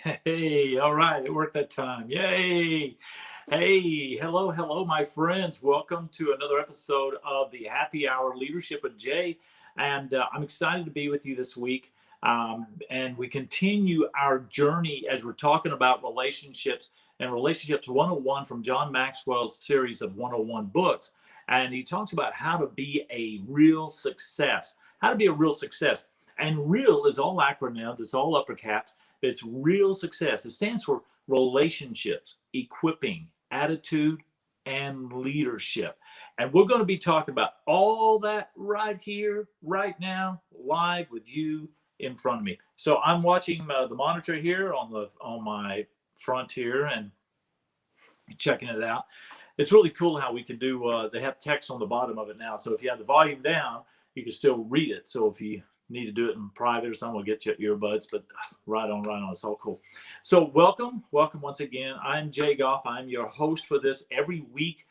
Hey, all right, it worked that time. Yay. Hey, hello, my friends. Welcome to another episode of the Happy Hour Leadership with Jay. And I'm excited to be with you this week. And we continue our journey as we're talking about relationships and Relationships 101 from John Maxwell's series of 101 books. And he talks about how to be a real success. How to be a real success. And real is all acronymed, it's all uppercaps. It's real success. It stands for relationships, equipping, attitude, and leadership. And we're going to be talking about all that right here, right now, live with you in front of me. So I'm watching the monitor here on my front here and checking it out. It's really cool how we can do. They have text on the bottom of it now, so if you have the volume down, you can still read it. So if you need to do it in private or something, we'll get you earbuds, but right on, it's all cool. So welcome once again. I'm Jay Goff. I'm your host for this every week.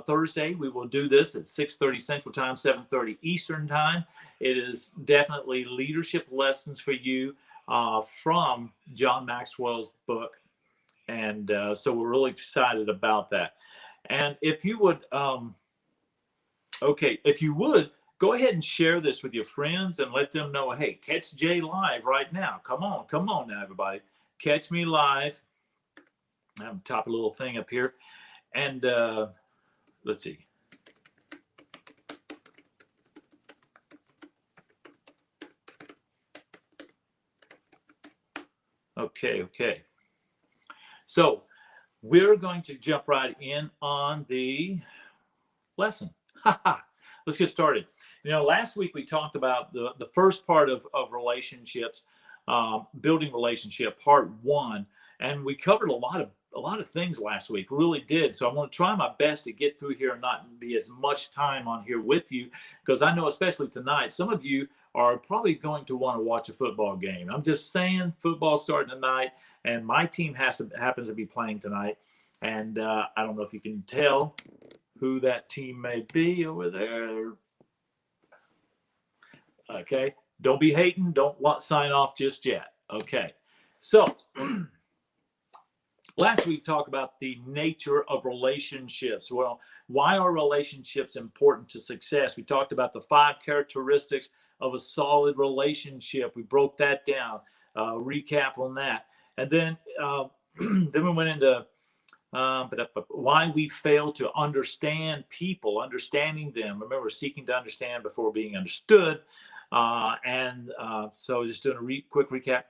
Thursday, we will do this at 6:30 Central Time, 7:30 Eastern Time. It is definitely leadership lessons for you from John Maxwell's book. And so we're really excited about that. And if you would, go ahead and share this with your friends and let them know, hey, catch Jay live right now. Come on now, everybody. Catch me live. I'm top a little thing up here. And let's see. Okay. So we're going to jump right in on the lesson. Let's get started. Last week we talked about the first part of relationships, building relationship, part one, and we covered a lot of things last week. We really did. So I'm going to try my best to get through here and not be as much time on here with you, because I know especially tonight, some of you are probably going to want to watch a football game. I'm just saying, football starting tonight, and my team happens to be playing tonight, and I don't know if you can tell who that team may be over there. Okay, don't be hating. Don't sign off just yet. Okay, so last week talked about the nature of relationships. Well, why are relationships important to success? We talked about the 5 characteristics of a solid relationship. We broke that down. Recap on that, and then then we went into why we fail to understand people, understanding them. Remember, seeking to understand before being understood. So just doing a quick recap.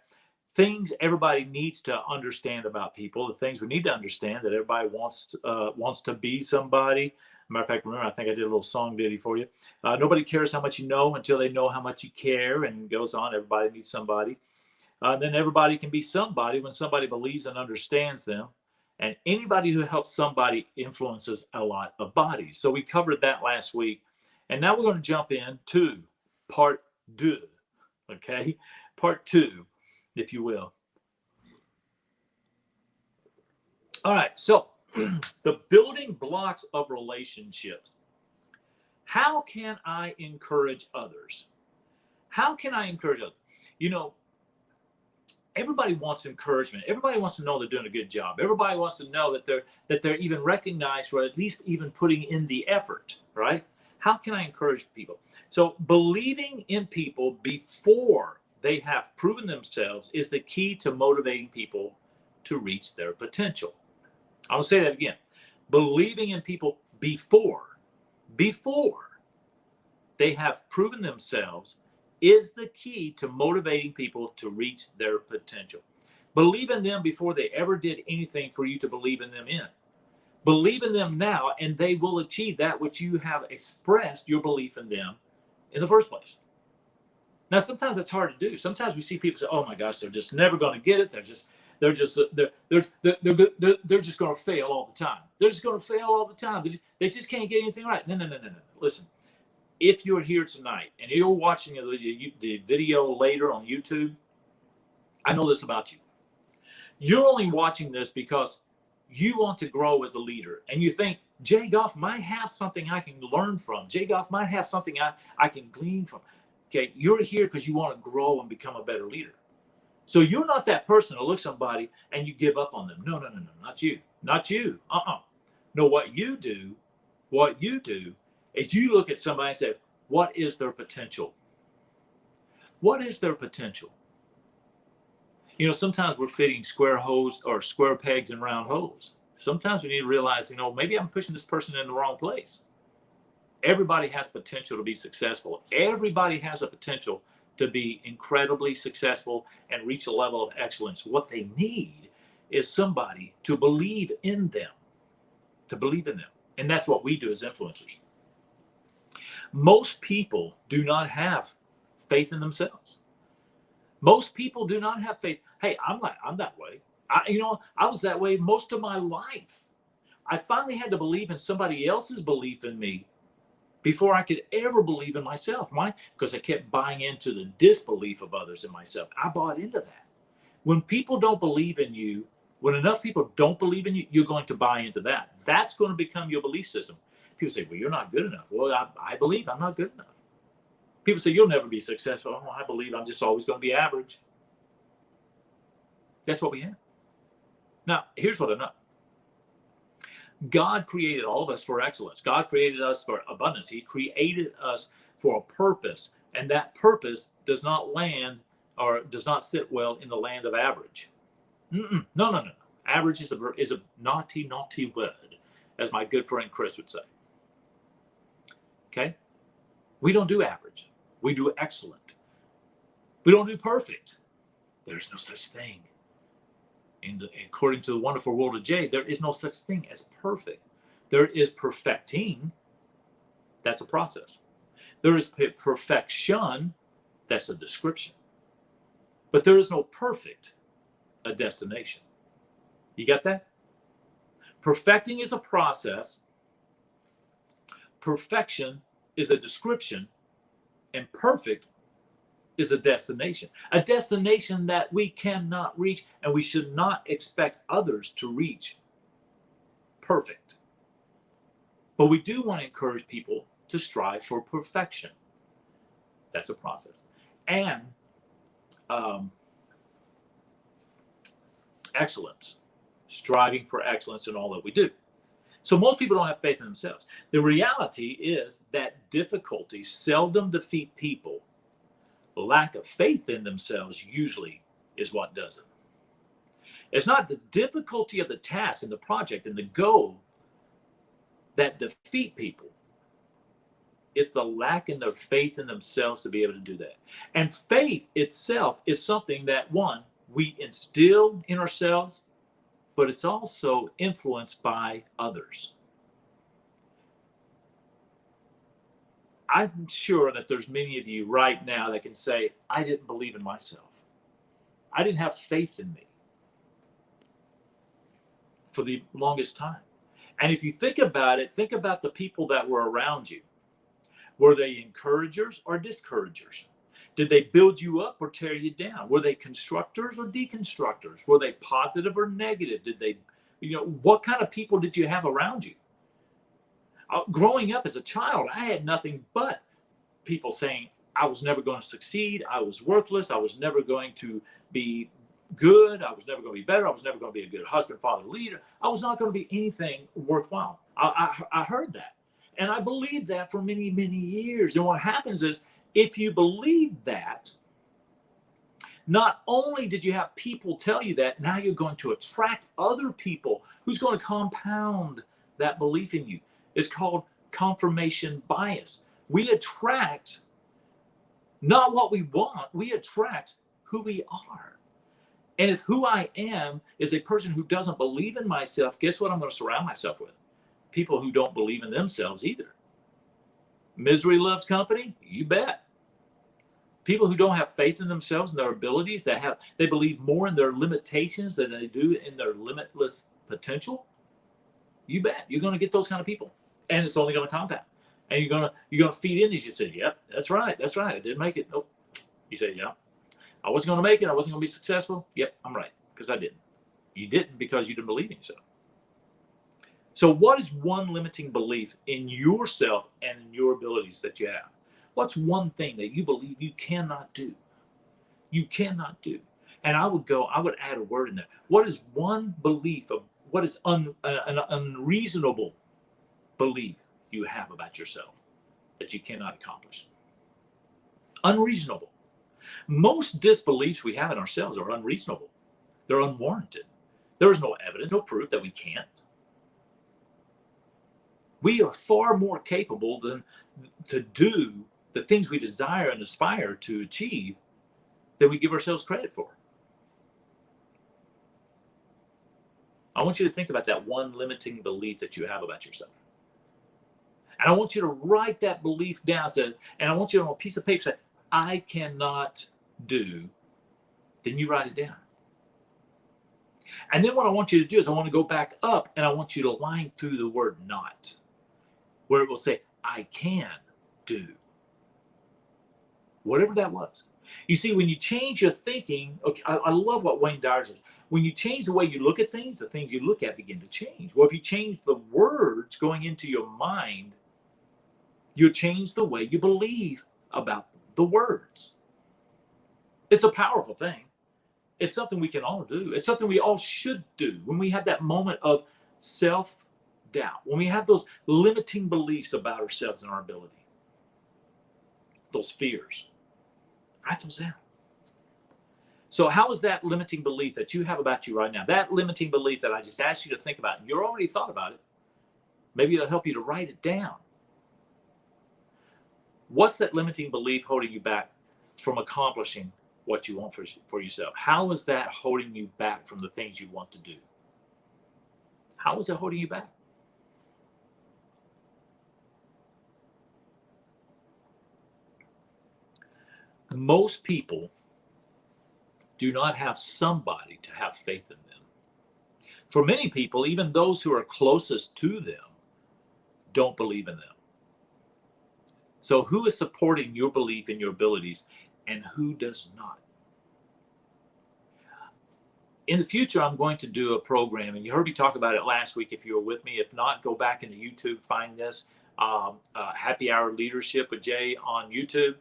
Things everybody needs to understand about people. The things we need to understand, that everybody wants to be somebody. Matter of fact, remember, I think I did a little song ditty for you. Nobody cares how much you know until they know how much you care, and it goes on. Everybody needs somebody. Then everybody can be somebody when somebody believes and understands them. And anybody who helps somebody influences a lot of bodies. So we covered that last week. And now we're going to jump into part 2. Okay? Part 2, if you will. All right. So the building blocks of relationships. How can I encourage others? How can I encourage others? Everybody wants encouragement. Everybody wants to know they're doing a good job. Everybody wants to know that they're even recognized, or at least even putting in the effort, right? How can I encourage people? So believing in people before they have proven themselves is the key to motivating people to reach their potential. I'll say that again. Believing in people before they have proven themselves is the key to motivating people to reach their potential. Believe in them before they ever did anything for you to believe in them in. Believe in them now, and they will achieve that which you have expressed your belief in them in the first place. Now, sometimes it's hard to do. Sometimes we see people say, "Oh my gosh, they're just never going to get it. They're just going to fail all the time. They're just going to fail all the time. They just can't get anything right." No. Listen. If you're here tonight and you're watching the video later on YouTube, I know this about you. You're only watching this because you want to grow as a leader, and you think Jay Goff might have something I can learn from. Jay Goff might have something I can glean from. Okay, you're here because you want to grow and become a better leader. So you're not that person to look somebody and you give up on them. No, no, no, no, not you. Not you. No, what you do is you look at somebody and say, what is their potential? What is their potential? You know, sometimes we're fitting square holes or square pegs in round holes. Sometimes we need to realize, you know, maybe I'm pushing this person in the wrong place. Everybody has potential to be successful. Everybody has a potential to be incredibly successful and reach a level of excellence. What they need is somebody to believe in them, to believe in them. And that's what we do as influencers. Most people do not have faith in themselves. Most people do not have faith. Hey, I'm that way. I was that way most of my life. I finally had to believe in somebody else's belief in me before I could ever believe in myself. Why? Because I kept buying into the disbelief of others in myself. I bought into that. When people don't believe in you, when enough people don't believe in you, you're going to buy into that. That's going to become your belief system. People say, well, you're not good enough. Well, I believe I'm not good enough. People say, you'll never be successful. Oh, I believe I'm just always going to be average. That's what we have. Now, here's what I know. God created all of us for excellence. God created us for abundance. He created us for a purpose. And that purpose does not land or does not sit well in the land of average. No. Average is a naughty, naughty word, as my good friend Chris would say. Okay? We don't do average. We do excellent. We don't do perfect. There is no such thing. According to the wonderful world of Jay, there is no such thing as perfect. There is perfecting. That's a process. There is perfection. That's a description. But there is no perfect, a destination. You got that? Perfecting is a process. Perfection is a description. And perfect is a destination that we cannot reach, and we should not expect others to reach perfect. But we do want to encourage people to strive for perfection. That's a process. And excellence, striving for excellence in all that we do. So most people don't have faith in themselves. The reality is that difficulties seldom defeat people. The lack of faith in themselves usually is what does it. It's not the difficulty of the task and the project and the goal that defeat people. It's the lack in their faith in themselves to be able to do that. And faith itself is something that, one, we instill in ourselves, but it's also influenced by others. I'm sure that there's many of you right now that can say, I didn't believe in myself. I didn't have faith in me for the longest time. And if you think about it, think about the people that were around you. Were they encouragers or discouragers? Did they build you up or tear you down? Were they constructors or deconstructors? Were they positive or negative? Did they, what kind of people did you have around you? Growing up as a child, I had nothing but people saying I was never going to succeed. I was worthless. I was never going to be good. I was never going to be better. I was never going to be a good husband, father, leader. I was not going to be anything worthwhile. I heard that. And I believed that for many, many years. And what happens is, if you believe that, not only did you have people tell you that, now you're going to attract other people who's going to compound that belief in you. It's called confirmation bias. We attract not what we want, we attract who we are. And if who I am is a person who doesn't believe in myself, guess what I'm going to surround myself with? People who don't believe in themselves either. Misery loves company? You bet. People who don't have faith in themselves and their abilities, they believe more in their limitations than they do in their limitless potential. You bet. You're going to get those kind of people. And it's only going to compound. And you're going to feed in these. You say, yep, that's right. I didn't make it. Nope. You say, yeah. I wasn't going to make it. I wasn't going to be successful. Yep, I'm right. Because I didn't. You didn't because you didn't believe in yourself. So what is one limiting belief in yourself and in your abilities that you have? What's one thing that you believe you cannot do? You cannot do. And I would add a word in there. What is one belief of what is an unreasonable belief you have about yourself that you cannot accomplish? Unreasonable. Most disbeliefs we have in ourselves are unreasonable. They're unwarranted. There is no evidence, no proof that we can't. We are far more capable than to do the things we desire and aspire to achieve than we give ourselves credit for. I want you to think about that one limiting belief that you have about yourself. And I want you to write that belief down. And I want you on a piece of paper say, I cannot do. Then you write it down. And then what I want you to do is I want to go back up and I want you to line through the word not, where it will say, I can do. Whatever that was. You see, when you change your thinking, okay, I love what Wayne Dyer says. When you change the way you look at things, the things you look at begin to change. Well, if you change the words going into your mind, you change the way you believe about the words. It's a powerful thing. It's something we can all do. It's something we all should do when we have that moment of self-doubt, when we have those limiting beliefs about ourselves and our ability, those fears. Write those down. So how is that limiting belief that you have about you right now, that limiting belief that I just asked you to think about, and you're already thought about it, maybe it'll help you to write it down. What's that limiting belief holding you back from accomplishing what you want for yourself? How is that holding you back from the things you want to do? How is it holding you back? Most people do not have somebody to have faith in them. For many people, even those who are closest to them don't believe in them. So who is supporting your belief in your abilities and who does not? In the future, I'm going to do a program, and you heard me talk about it last week if you were with me. If not, go back into YouTube, find this, Happy Hour Leadership with Jay on YouTube.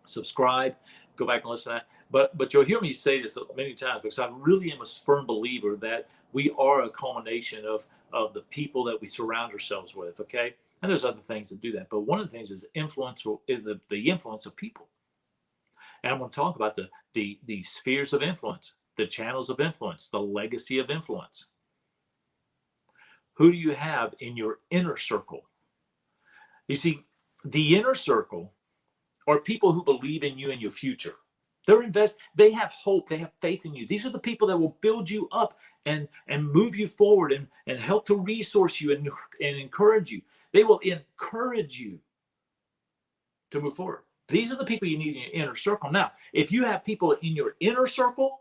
Subscribe, go back and listen to that. But you'll hear me say this many times because I really am a firm believer that we are a culmination of the people that we surround ourselves with, okay? And there's other things that do that. But one of the things is the influence of people. And I'm going to talk about the spheres of influence, the channels of influence, the legacy of influence. Who do you have in your inner circle? You see, the inner circle are people who believe in you and your future. They have hope, they have faith in you. These are the people that will build you up and move you forward and help to resource you and encourage you. They will encourage you to move forward. These are the people you need in your inner circle. Now, if you have people in your inner circle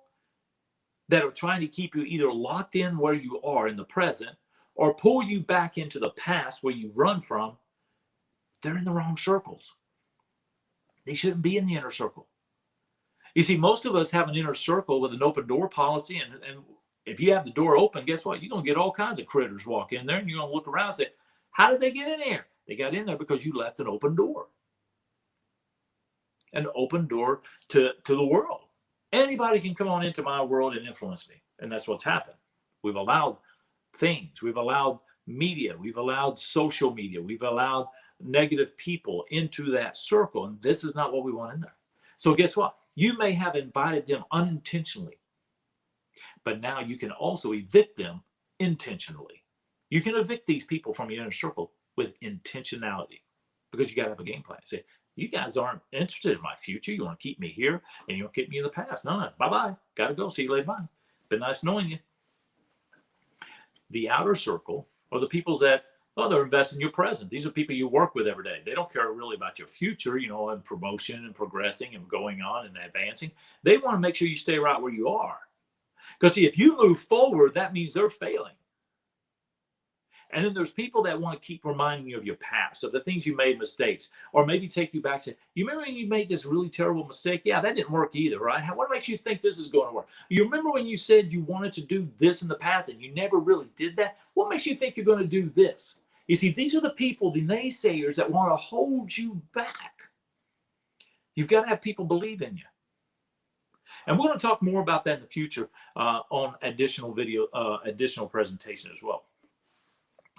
that are trying to keep you either locked in where you are in the present or pull you back into the past where you run from, they're in the wrong circles. They shouldn't be in the inner circle. You see, most of us have an inner circle with an open door policy, and if you have the door open, guess what? You're going to get all kinds of critters walk in there, and you're going to look around and say, how did they get in here? They got in there because you left an open door. An open door to the world. Anybody can come on into my world and influence me, and that's what's happened. We've allowed things. We've allowed media. We've allowed social media. We've allowed negative people into that circle, and this is not what we want in there. So guess what? You may have invited them unintentionally, but now you can also evict them intentionally. You can evict these people from your inner circle with intentionality because you got to have a game plan. Say, you guys aren't interested in my future. You want to keep me here and you want to keep me in the past. No. Bye-bye. Got to go. See you later. Bye. Been nice knowing you. The outer circle are the people that, they're investing in your present. These are people you work with every day. They don't care really about your future, and promotion and progressing and going on and advancing. They want to make sure you stay right where you are. Because see, if you move forward, that means they're failing. And then there's people that want to keep reminding you of your past, of the things you made mistakes, or maybe take you back and say, you remember when you made this really terrible mistake? Yeah, that didn't work either, right? What makes you think this is going to work? You remember when you said you wanted to do this in the past and you never really did that? What makes you think you're going to do this? You see, these are the people, the naysayers, that want to hold you back. You've got to have people believe in you. And we're going to talk more about that in the future on additional additional presentation as well.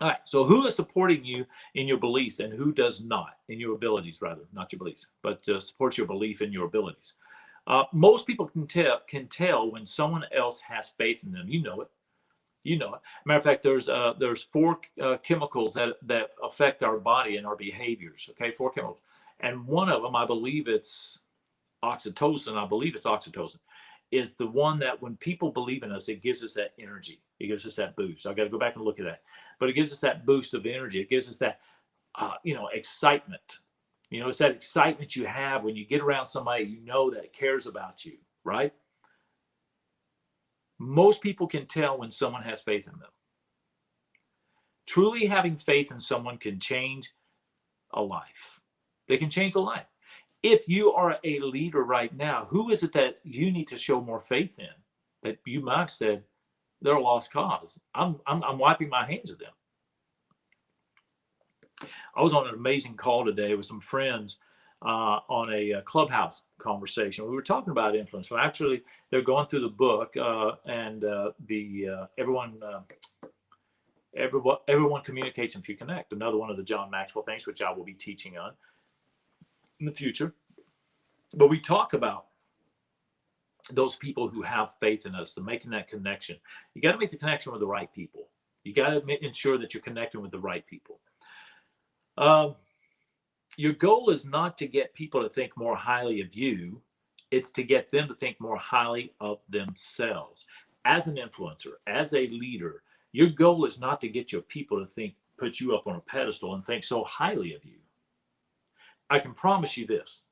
All right, so who is supporting you in your beliefs and who does not, in your abilities rather, not your beliefs, but supports your belief in your abilities. Most people can tell when someone else has faith in them. You know it. You know it. Matter of fact, there's four chemicals that affect our body and our behaviors. Okay, four chemicals, and one of them, I believe it's oxytocin. I believe it's oxytocin, is the one that when people believe in us, it gives us that energy. It gives us that boost. I got to go back and look at that, but it gives us that boost of energy. It gives us that, excitement. It's that excitement you have when you get around somebody you know that cares about you, right? Most people can tell when someone has faith in them. Truly having faith in someone can change a life. They can change a life. If you are a leader right now, who is it that you need to show more faith in? That you might have said, they're a lost cause. I'm wiping my hands of them. I was on an amazing call today with some friends on a clubhouse conversation. We were talking about influence. Well, actually, they're going through the book, and everyone communicates if you connect. Another one of the John Maxwell things, which I will be teaching on in the future. But we talk about those people who have faith in us, to making that connection. You got to make the connection with the right people. You got to ensure that you're connecting with the right people. Your goal is not to get people to think more highly of you. It's to get them to think more highly of themselves. As an influencer, as a leader, your goal is not to get your people to put you up on a pedestal and think so highly of you. I can promise you this.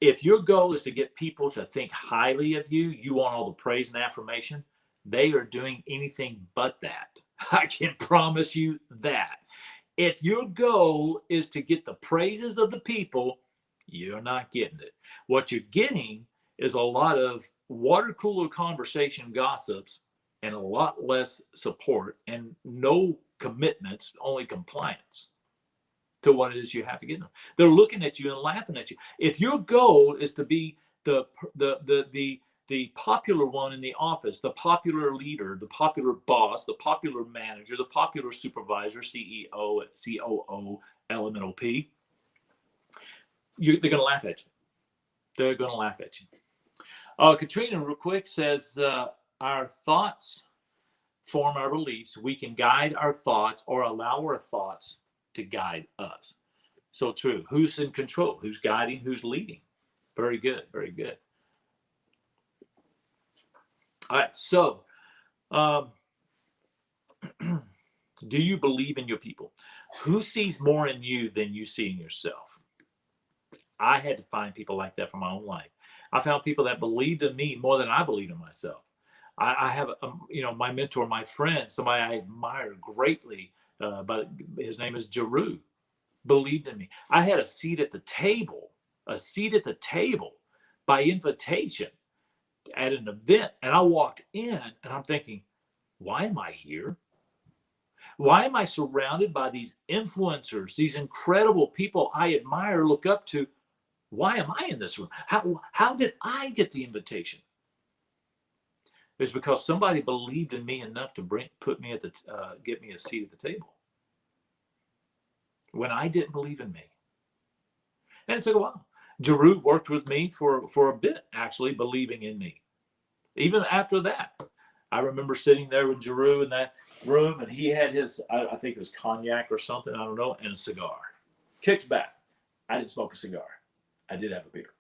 If your goal is to get people to think highly of you, you want all the praise and affirmation, they are doing anything but that. I can promise you that. If your goal is to get the praises of the people, you're not getting it. What you're getting is a lot of water cooler conversation gossips and a lot less support and no commitments, only compliance to what it is you have to get them. They're looking at you and laughing at you. If your goal is to be the popular one in the office, the popular leader, the popular boss, the popular manager, the popular supervisor, CEO, COO, LMNOP, they're going to laugh at you. They're going to laugh at you. Katrina, real quick, says, our thoughts form our beliefs. We can guide our thoughts or allow our thoughts to guide us. So true. Who's in control? Who's guiding? Who's leading? Very good. Very good. All right. So, do you believe in your people? Who sees more in you than you see in yourself? I had to find people like that for my own life. I found people that believed in me more than I believed in myself. I have, my mentor, my friend, somebody I admire greatly, but his name is Jeru, believed in me. I had a seat at the table by invitation at an event. And I walked in and I'm thinking, why am I here? Why am I surrounded by these influencers, these incredible people I admire, look up to? Why am I in this room? How did I get the invitation? It's because somebody believed in me enough to get me a seat at the table when I didn't believe in me. And it took a while. Jeru worked with me for a bit, actually, believing in me. Even after that, I remember sitting there with Jeru in that room, and he had his, I think it was cognac or something, I don't know, and a cigar. Kicked back. I didn't smoke a cigar. I did have a beer.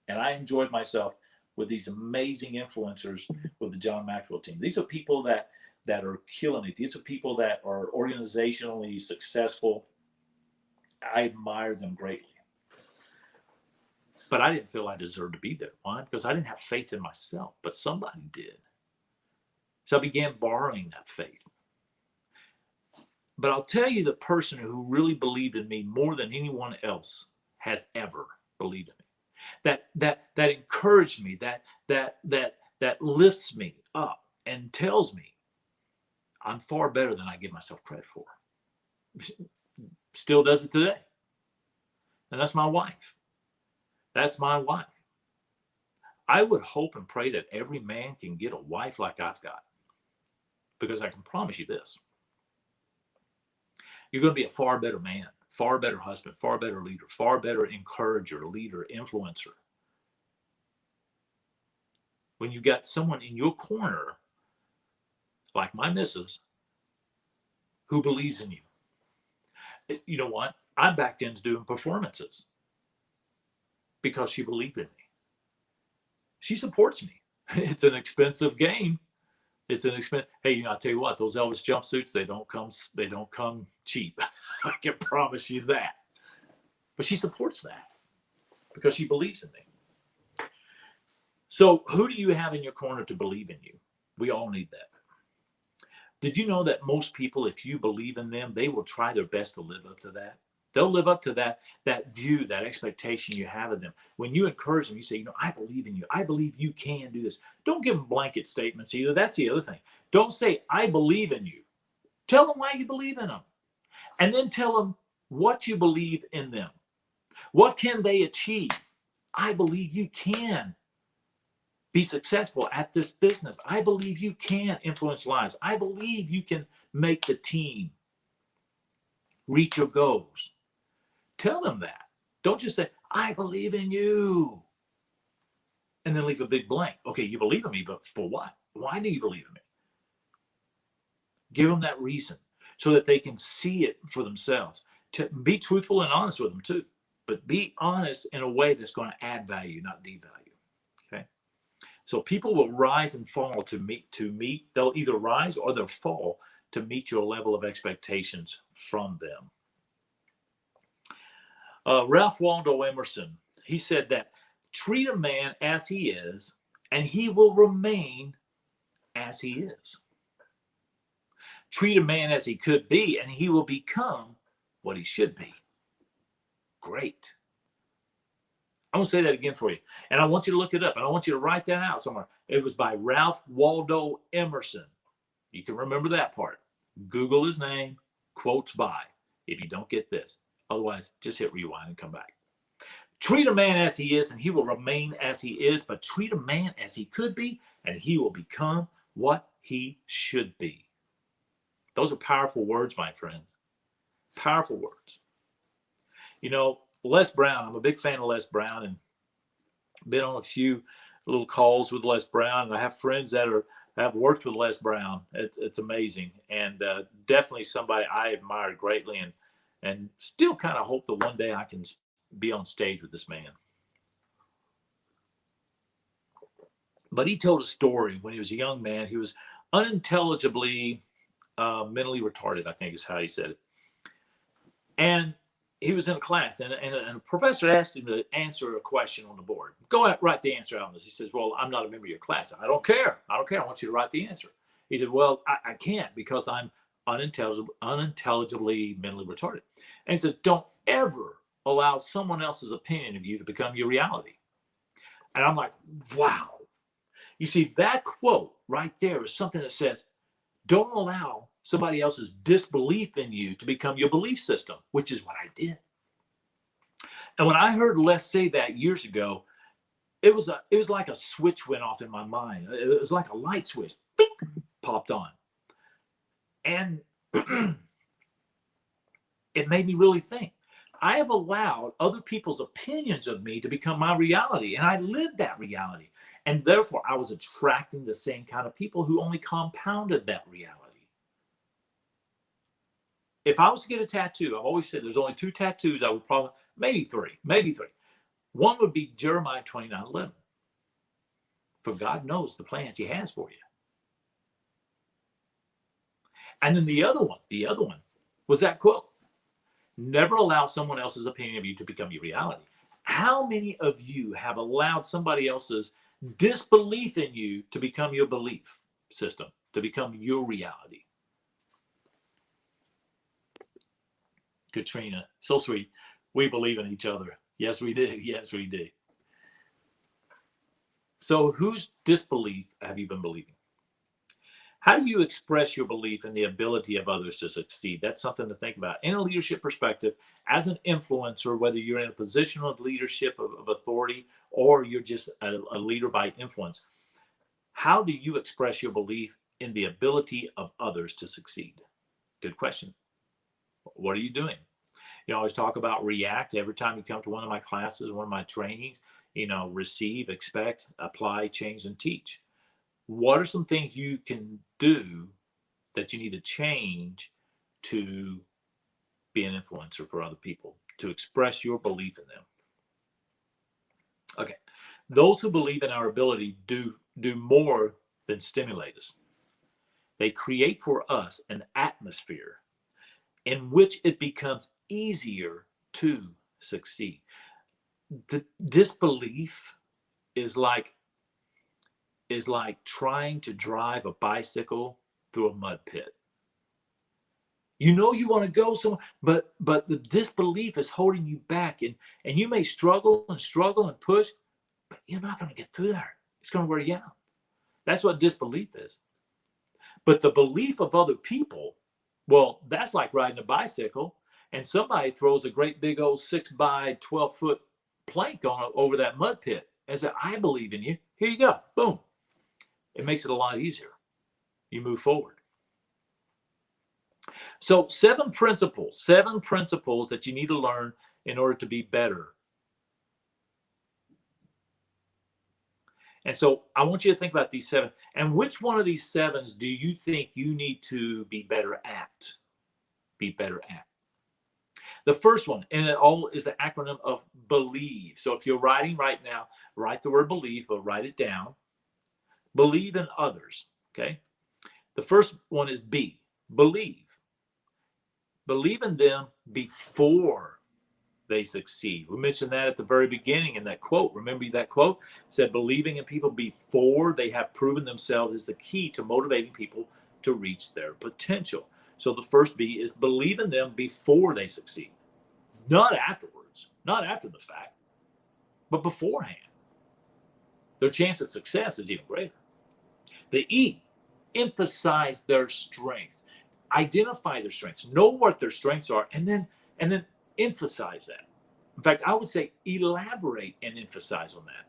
And I enjoyed myself with these amazing influencers with the John Maxwell team. These are people that are killing it. These are people that are organizationally successful. I admire them greatly. But I didn't feel I deserved to be there. Why? Because I didn't have faith in myself, but somebody did. So I began borrowing that faith. But I'll tell you, the person who really believed in me more than anyone else has ever believed in me. That encouraged me, that lifts me up and tells me I'm far better than I give myself credit for. Still does it today. And that's my wife. That's my wife. I would hope and pray that every man can get a wife like I've got, because I can promise you this. You're going to be a far better man, far better husband, far better leader, far better encourager, leader, influencer, when you've got someone in your corner, like my missus, who believes in you. You know what? I'm back into doing performances because she believed in me. She supports me. It's an expensive game. It's an expense. Hey, I'll tell you what, those Elvis jumpsuits, they don't come cheap. I can promise you that. But she supports that because she believes in me. So who do you have in your corner to believe in you? We all need that. Did you know that most people, if you believe in them, they will try their best to live up to that? They'll live up to that view, that expectation you have of them. When you encourage them, you say, I believe in you. I believe you can do this. Don't give them blanket statements either. That's the other thing. Don't say, I believe in you. Tell them why you believe in them. And then tell them what you believe in them. What can they achieve? I believe you can be successful at this business. I believe you can influence lives. I believe you can make the team reach your goals. Tell them that. Don't just say, I believe in you, and then leave a big blank. Okay, you believe in me, but for what? Why do you believe in me? Give them that reason so that they can see it for themselves. To be truthful and honest with them too, but be honest in a way that's going to add value, not devalue. Okay. So people will rise and fall to meet. They'll either rise or they'll fall to meet your level of expectations from them. Ralph Waldo Emerson, he said that treat a man as he is, and he will remain as he is. Treat a man as he could be, and he will become what he should be. Great. I'm going to say that again for you. And I want you to look it up, and I want you to write that out somewhere. It was by Ralph Waldo Emerson. You can remember that part. Google his name, quotes by, if you don't get this. Otherwise, just hit rewind and come back. Treat a man as he is, and he will remain as he is, but treat a man as he could be, and he will become what he should be. Those are powerful words, my friends. Powerful words. Les Brown, I'm a big fan of Les Brown, and been on a few little calls with Les Brown, and I have friends that have worked with Les Brown. It's amazing, and definitely somebody I admire greatly, and still kind of hope that one day I can be on stage with this man. But he told a story when he was a young man. He was unintelligibly mentally retarded, I think is how he said it. And he was in a class, and a professor asked him to answer a question on the board. Go out, write the answer out on this. He says, well, I'm not a member of your class. I don't care. I want you to write the answer. He said, well, I can't because I'm unintelligibly mentally retarded. And he said, don't ever allow someone else's opinion of you to become your reality. And I'm like, wow. You see, that quote right there is something that says, don't allow somebody else's disbelief in you to become your belief system, which is what I did. And when I heard Les say that years ago, it was like a switch went off in my mind. It was like a light switch, bing, popped on. And it made me really think. I have allowed other people's opinions of me to become my reality, and I lived that reality. And therefore, I was attracting the same kind of people who only compounded that reality. If I was to get a tattoo, I've always said there's only 2 tattoos I would probably, maybe three. One would be Jeremiah 29:11. For God knows the plans he has for you. And then the other one was that quote. Never allow someone else's opinion of you to become your reality. How many of you have allowed somebody else's disbelief in you to become your belief system, to become your reality? Katrina, so sweet. We believe in each other. Yes, we do. Yes, we do. So whose disbelief have you been believing? How do you express your belief in the ability of others to succeed? That's something to think about. In a leadership perspective, as an influencer, whether you're in a position of leadership, of authority, or you're just a leader by influence, how do you express your belief in the ability of others to succeed? Good question. What are you doing? You know, I always talk about react every time you come to one of my classes, one of my trainings, receive, expect, apply, change, and teach. What are some things you can do that you need to change to be an influencer for other people, to express your belief in them? Okay. Those who believe in our ability do more than stimulate us. They create for us an atmosphere in which it becomes easier to succeed. The disbelief is like trying to drive a bicycle through a mud pit. You know you want to go somewhere, but the disbelief is holding you back, and you may struggle and push, but you're not going to get through there. It's going to wear you out. That's what disbelief is. But the belief of other people, well, that's like riding a bicycle, and somebody throws a great big old 6 by 12 foot plank on over that mud pit and says, "I believe in you. Here you go." Boom. It makes it a lot easier. You move forward. So 7 principles that you need to learn in order to be better. And so I want you to think about these 7. And which one of these 7s do you think you need to be better at? Be better at. The first one, and it all is the acronym of BELIEVE. So if you're writing right now, write the word believe, but write it down. Believe in others. Okay. The first one is B, believe. Believe in them before they succeed. We mentioned that at the very beginning in that quote. Remember that quote? It said believing in people before they have proven themselves is the key to motivating people to reach their potential. So the first B is believe in them before they succeed. Not afterwards, not after the fact, but beforehand. Their chance of success is even greater. The E, emphasize their strength. Identify their strengths, know what their strengths are, and then emphasize that. In fact, I would say elaborate and emphasize on that.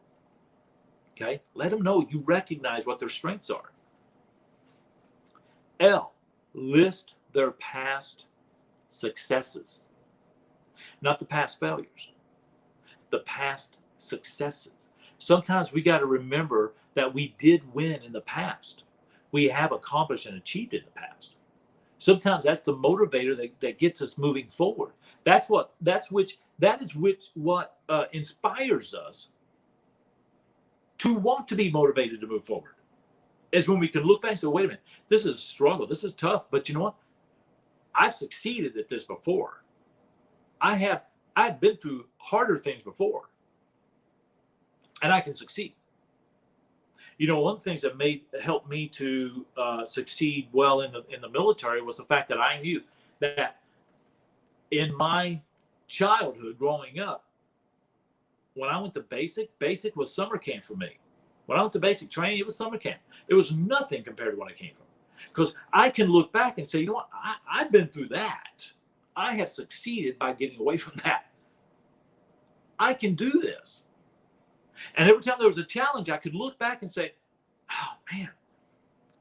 Okay? Let them know you recognize what their strengths are. L, list their past successes. Not the past failures, the past successes. Sometimes we got to remember that we did win in the past. We have accomplished and achieved in the past. Sometimes that's the motivator that gets us moving forward. That is what inspires us to want to be motivated to move forward. Is when we can look back and say, wait a minute, this is a struggle, this is tough, but you know what? I've succeeded at this before. I've been through harder things before, and I can succeed. You know, one of the things that helped me to succeed well in the military was the fact that I knew that in my childhood growing up, when I went to basic was summer camp for me. When I went to basic training, it was summer camp. It was nothing compared to what I came from. Because I can look back and say, you know what, I've been through that. I have succeeded by getting away from that. I can do this. And every time there was a challenge, I could look back and say, oh man,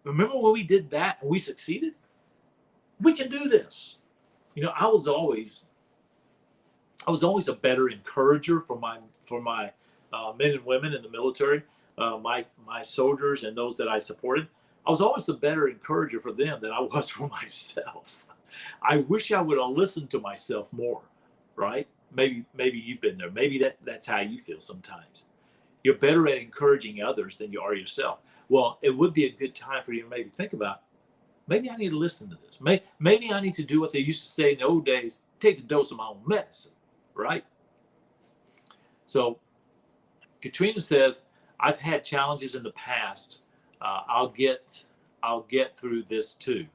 remember when we did that and we succeeded? We can do this. You know, I was always a better encourager for my men and women in the military, my soldiers and those that I supported. I was always the better encourager for them than I was for myself. I wish I would have listened to myself more, right? Maybe you've been there. Maybe that's how you feel sometimes. You're better at encouraging others than you are yourself. Well, it would be a good time for you to maybe think about, maybe I need to listen to this. Maybe I need to do what they used to say in the old days, take a dose of my own medicine, right? So Katrina says, I've had challenges in the past. I'll get through this too.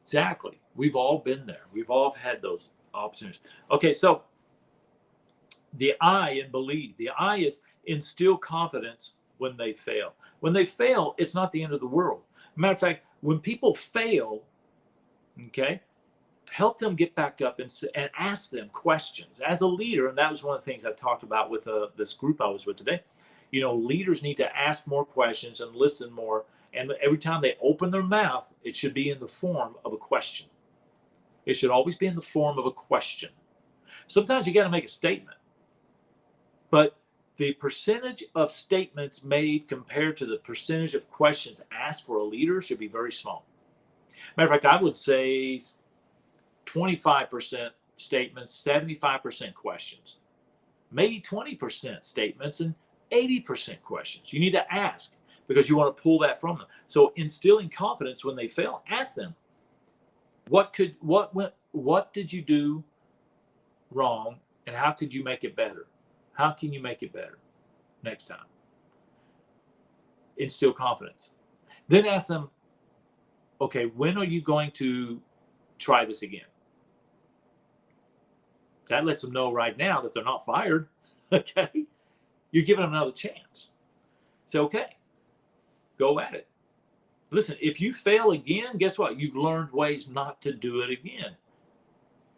Exactly. We've all been there. We've all had those opportunities. Okay, so the I in believe. The I is instill confidence when they fail. When they fail, it's not the end of the world. Matter of fact, When people fail, okay, help them get back up and ask them questions as a leader. And that was one of the things I talked about with this group I was with today. Leaders need to ask more questions and listen more. And every time they open their mouth, it should be in the form of a question. It should always be in the form of a question. Sometimes you got to make a statement, but the percentage of statements made compared to the percentage of questions asked for a leader should be very small. Matter of fact, I would say 25% statements, 75% questions, maybe 20% statements, and 80% questions. You need to ask because you want to pull that from them. So instilling confidence when they fail, ask them, what did you do wrong, and how could you make it better? How can you make it better next time? Instill confidence. Then ask them, okay, when are you going to try this again? That lets them know right now that they're not fired. Okay? You're giving them another chance. So, okay, go at it. Listen, if you fail again, guess what? You've learned ways not to do it again.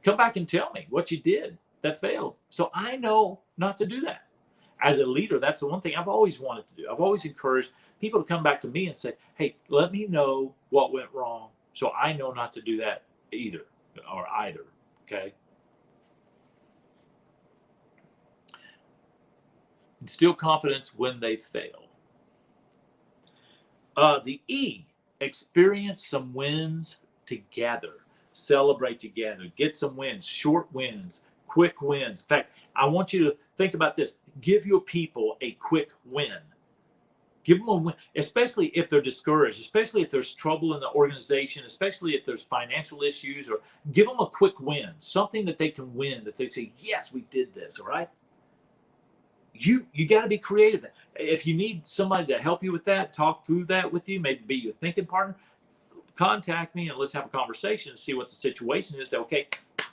Come back and tell me what you did that failed. So I know not to do that. As a leader, that's the one thing I've always wanted to do. I've always encouraged people to come back to me and say, hey, let me know what went wrong so I know not to do that either. Okay? Instill confidence when they fail. The E, experience some wins together. Celebrate together. Get some wins, short wins, quick wins. In fact, I want you to think about this. Give your people a quick win. Give them a win, especially if they're discouraged, especially if there's trouble in the organization, especially if there's financial issues, or give them a quick win, something that they can win, that they say, yes, we did this, all right? You got to be creative. If you need somebody to help you with that, talk through that with you, maybe be your thinking partner, contact me and let's have a conversation and see what the situation is. Say, okay,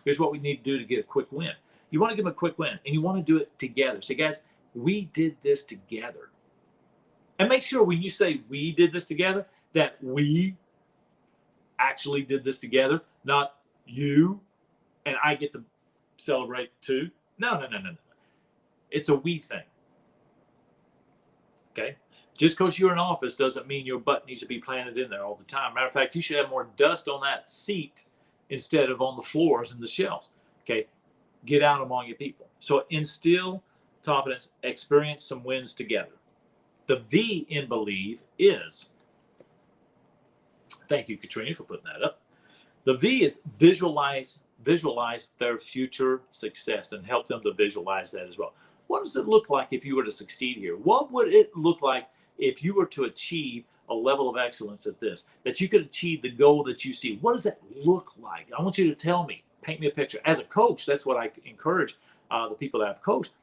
here's what we need to do to get a quick win. You want to give them a quick win, and you want to do it together. Say, guys, we did this together. And make sure when you say we did this together, that we actually did this together, not you and I get to celebrate too. No. It's a we thing. Okay? Just because you're in office doesn't mean your butt needs to be planted in there all the time. Matter of fact, you should have more dust on that seat instead of on the floors and the shelves. Okay? Get out among your people. So instill confidence, experience some wins together. The V in believe is, thank you, Katrina, for putting that up. The V is visualize their future success and help them to visualize that as well. What does it look like if you were to succeed here? What would it look like if you were to achieve a level of excellence at this, that you could achieve the goal that you see? What does that look like? I want you to tell me, paint me a picture. As a coach, that's what I encourage the people that I've coached.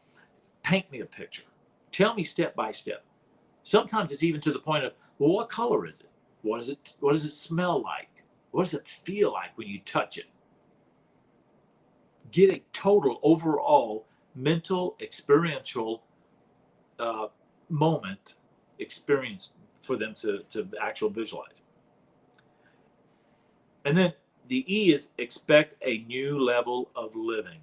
Paint me a picture. Tell me step by step. Sometimes it's even to the point of, well, what color is it? What does it smell like? What does it feel like when you touch it? Get a total overall mental experiential moment experience for them to actually visualize. And then the E is expect a new level of living.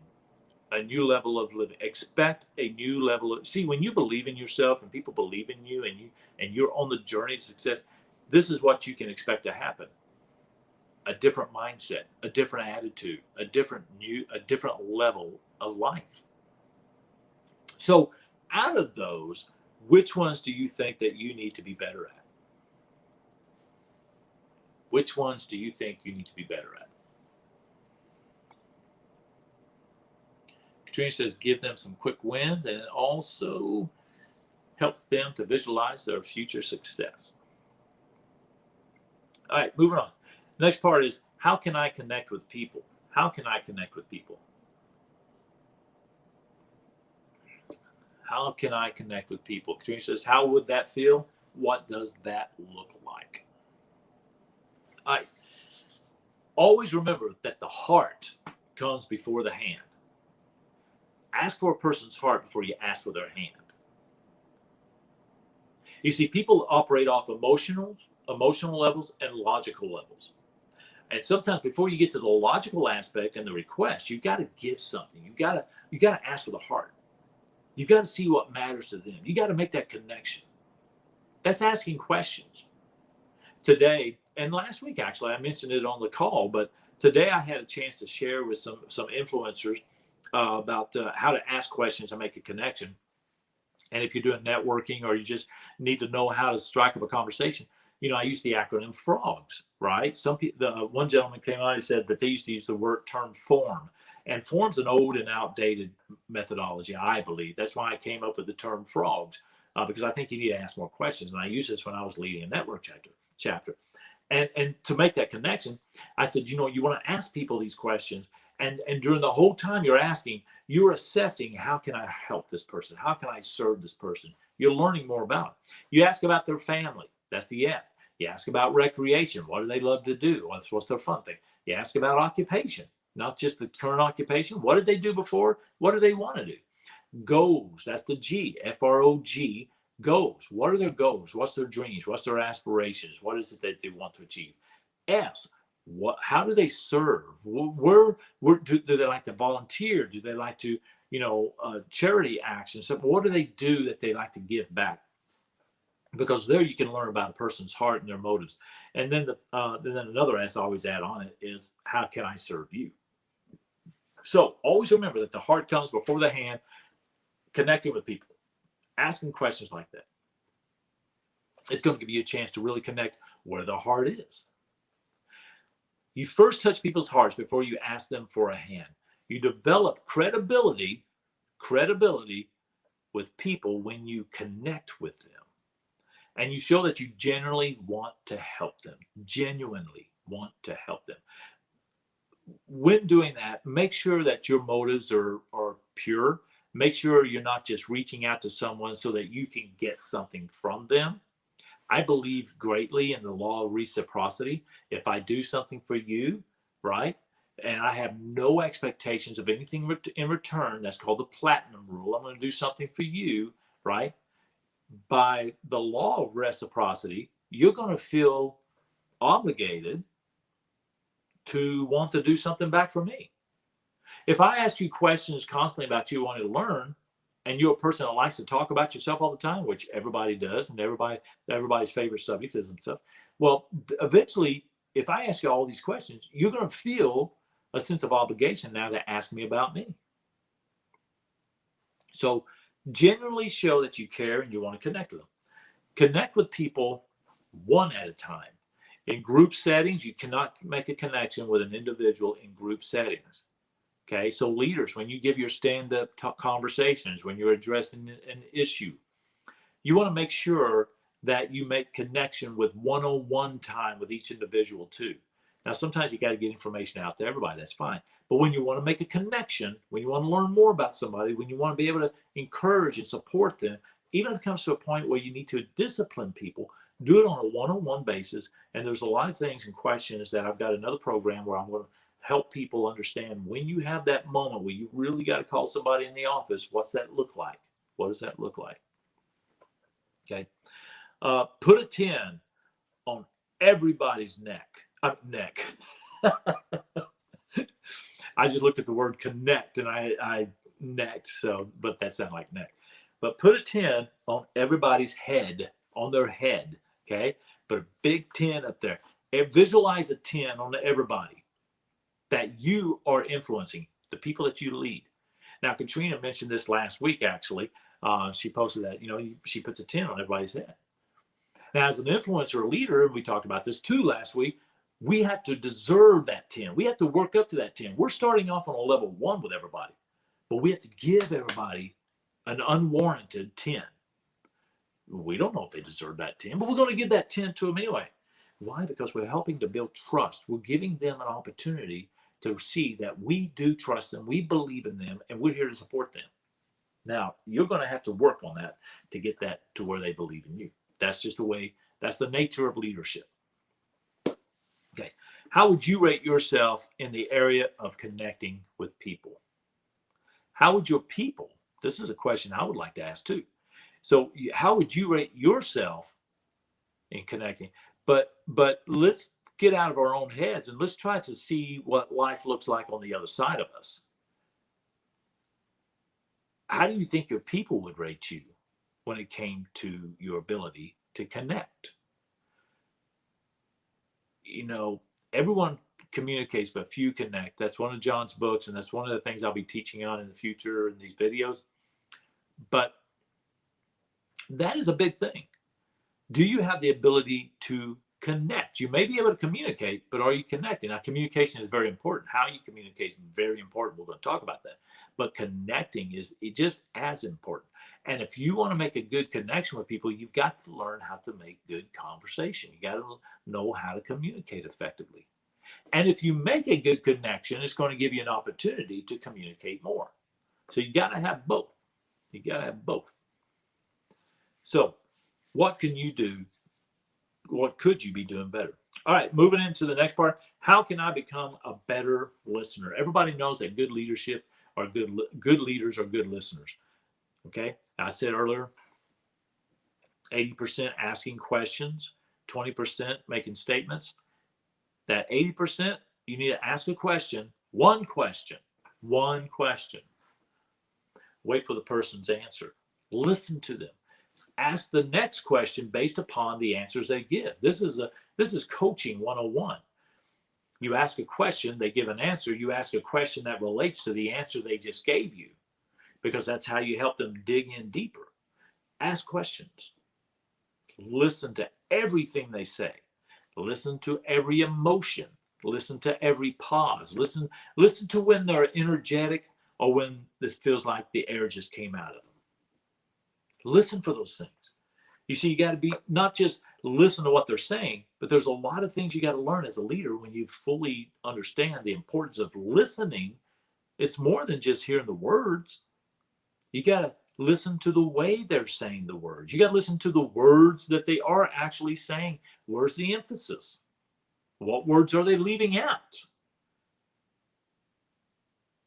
A new level of living. Expect a new level of, see, when you believe in yourself and people believe in you and you're on the journey to success, this is what you can expect to happen. A different mindset, a different attitude, a different level of life. So out of those, which ones do you think that you need to be better at? Which ones do you think you need to be better at? Katrina says, give them some quick wins and also help them to visualize their future success. All right, moving on. Next part is, how can I connect with people? How can I connect with people? How can I connect with people? Katrina says, how would that feel? What does that look like? All right. Always remember that the heart comes before the hand. Ask for a person's heart before you ask for their hand. You see, people operate off emotional levels and logical levels. And sometimes before you get to the logical aspect and the request, you got to give something. You got to ask for the heart. You got to see what matters to them. You got to make that connection. That's asking questions. Today, and last week actually, I mentioned it on the call, but today I had a chance to share with some influencers about how to ask questions and make a connection. And if you're doing networking or you just need to know how to strike up a conversation, I use the acronym FROGS, right? Some people, one gentleman came out and said that they used to use the term form, and form's an old and outdated methodology, I believe. That's why I came up with the term FROGS, because I think you need to ask more questions. And I used this when I was leading a network chapter. And to make that connection, I said, you want to ask people these questions. And during the whole time you're asking, you're assessing, how can I help this person? How can I serve this person? You're learning more about them. You ask about their family. That's the F. You ask about recreation. What do they love to do? What's their fun thing? You ask about occupation, not just the current occupation. What did they do before? What do they want to do? Goals. That's the G, FROG. Goals. What are their goals? What's their dreams? What's their aspirations? What is it that they want to achieve? S. How do they serve? Where do they like to volunteer? Do they like to, charity actions? So what do they do that they like to give back? Because there you can learn about a person's heart and their motives. And then then another S I always add on it is, how can I serve you? So always remember that the heart comes before the hand. Connecting with people, asking questions like that, it's going to give you a chance to really connect where the heart is. You first touch people's hearts before you ask them for a hand. You develop credibility with people when you connect with them. And you show that you genuinely want to help them. When doing that, make sure that your motives are pure. Make sure you're not just reaching out to someone so that you can get something from them. I believe greatly in the law of reciprocity. If I do something for you, right, and I have no expectations of anything in return, that's called the platinum rule. I'm going to do something for you, right? By the law of reciprocity, you're going to feel obligated to want to do something back for me. If I ask you questions constantly about you wanting to learn, and you're a person that likes to talk about yourself all the time, which everybody does, and everybody's favorite subject is themselves, well, eventually, if I ask you all these questions, you're going to feel a sense of obligation now to ask me about me. So genuinely show that you care and you want to connect with them. Connect with people one at a time. In group settings, you cannot make a connection with an individual in group settings. Okay, so leaders, when you give your stand-up conversations, when you're addressing an issue, you want to make sure that you make connection with one-on-one time with each individual too. Now, sometimes you got to get information out to everybody, that's fine. But when you want to make a connection, when you want to learn more about somebody, when you want to be able to encourage and support them, even if it comes to a point where you need to discipline people, do it on a one-on-one basis. And there's a lot of things and questions that I've got another program where I'm going to help people understand when you have that moment where you really got to call somebody in the office. What's that look like? What does that look like? Okay. Put a 10 on everybody's neck. I just looked at the word connect and I necked. But that sounded like neck. But put a 10 on everybody's head, on their head. Okay. Put a big 10 up there. And visualize a 10 on everybody that you are influencing, the people that you lead. Now, Katrina mentioned this last week, actually. She posted that, she puts a 10 on everybody's head. Now, as an influencer or leader, and we talked about this too last week, we have to deserve that 10. We have to work up to that 10. We're starting off on a level 1 with everybody, but we have to give everybody an unwarranted 10. We don't know if they deserve that 10, but we're going to give that 10 to them anyway. Why? Because we're helping to build trust. We're giving them an opportunity to see that we do trust them, we believe in them, and we're here to support them. Now, you're going to have to work on that to get that to where they believe in you. That's just the way, that's the nature of leadership. Okay. How would you rate yourself in the area of connecting with people? How would your people, this is a question I would like to ask too. So how would you rate yourself in connecting? But let's get out of our own heads and let's try to see what life looks like on the other side of us. How do you think your people would rate you when it came to your ability to connect? You know, everyone communicates, but few connect. That's one of John's books, and that's one of the things I'll be teaching on in the future in these videos. But that is a big thing. Do you have the ability to connect? You may be able to communicate, but are you connecting? Now, communication is very important. How you communicate is very important. We're going to talk about that. But connecting is just as important. And if you want to make a good connection with people, you've got to learn how to make good conversation. You got to know how to communicate effectively. And if you make a good connection, it's going to give you an opportunity to communicate more. So you got to have both. You got to have both. So what can you do? What could you be doing better? All right, moving into the next part. How can I become a better listener? Everybody knows that good leadership or good leaders are good listeners. Okay, I said earlier, 80% asking questions, 20% making statements. That 80%, you need to ask a question, one question. Wait for the person's answer. Listen to them. Ask the next question based upon the answers they give. This is coaching 101. You ask a question, they give an answer. You ask a question that relates to the answer they just gave you, because that's how you help them dig in deeper. Ask questions. Listen to everything they say. Listen to every emotion. Listen to every pause. Listen to when they're energetic or when this feels like the air just came out of them. Listen for those things. You see, you got to be not just listen to what they're saying, but there's a lot of things you got to learn as a leader when you fully understand the importance of listening. It's more than just hearing the words. You got to listen to the way they're saying the words. You got to listen to the words that they are actually saying. Where's the emphasis? What words are they leaving out?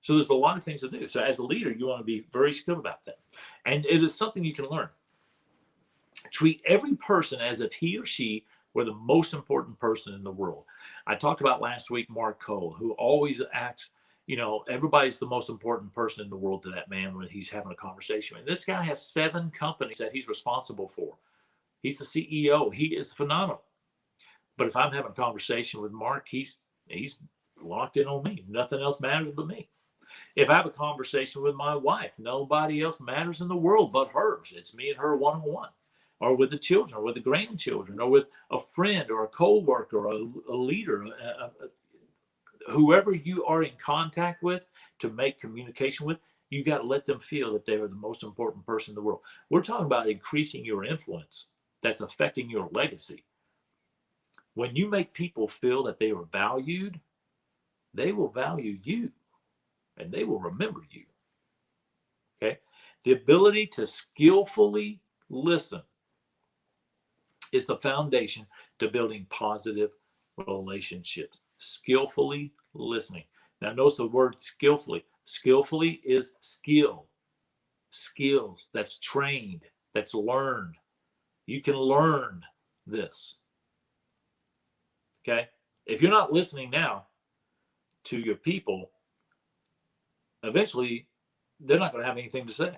So there's a lot of things to do. So as a leader, you want to be very skilled about that. And it is something you can learn. Treat every person as if he or she were the most important person in the world. I talked about last week Mark Cole, who always acts, everybody's the most important person in the world to that man when he's having a conversation. And this guy has 7 companies that he's responsible for. He's the CEO. He is phenomenal. But if I'm having a conversation with Mark, he's locked in on me. Nothing else matters but me. If I have a conversation with my wife, nobody else matters in the world but hers. It's me and her one-on-one. Or with the children, or with the grandchildren, or with a friend, or a co-worker, or a leader, whoever you are in contact with to make communication with, you got to let them feel that they are the most important person in the world. We're talking about increasing your influence that's affecting your legacy. When you make people feel that they are valued, they will value you and they will remember you. Okay? The ability to skillfully listen is the foundation to building positive relationships. Skillfully listening. Now, notice the word skillfully. Skillfully is skill. Skills. That's trained. That's learned. You can learn this. Okay? If you're not listening now to your people, eventually they're not going to have anything to say.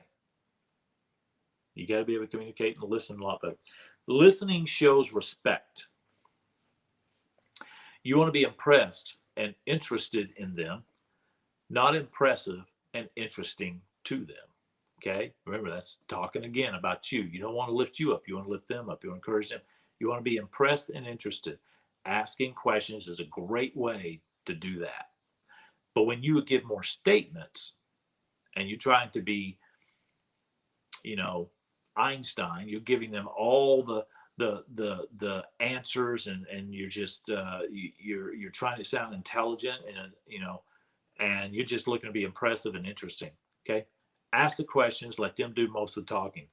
You got to be able to communicate and listen a lot better. Listening shows respect. You want to be impressed and interested in them, not impressive and interesting to them. Okay? Remember, that's talking again about you. You don't want to lift you up. You want to lift them up. You want to encourage them. You want to be impressed and interested. Asking questions is a great way to do that. But when you give more statements and you're trying to be, Einstein, you're giving them all the answers, and you're just you're trying to sound intelligent, and you're just looking to be impressive and interesting. Okay, ask the questions, let them do most of the talking.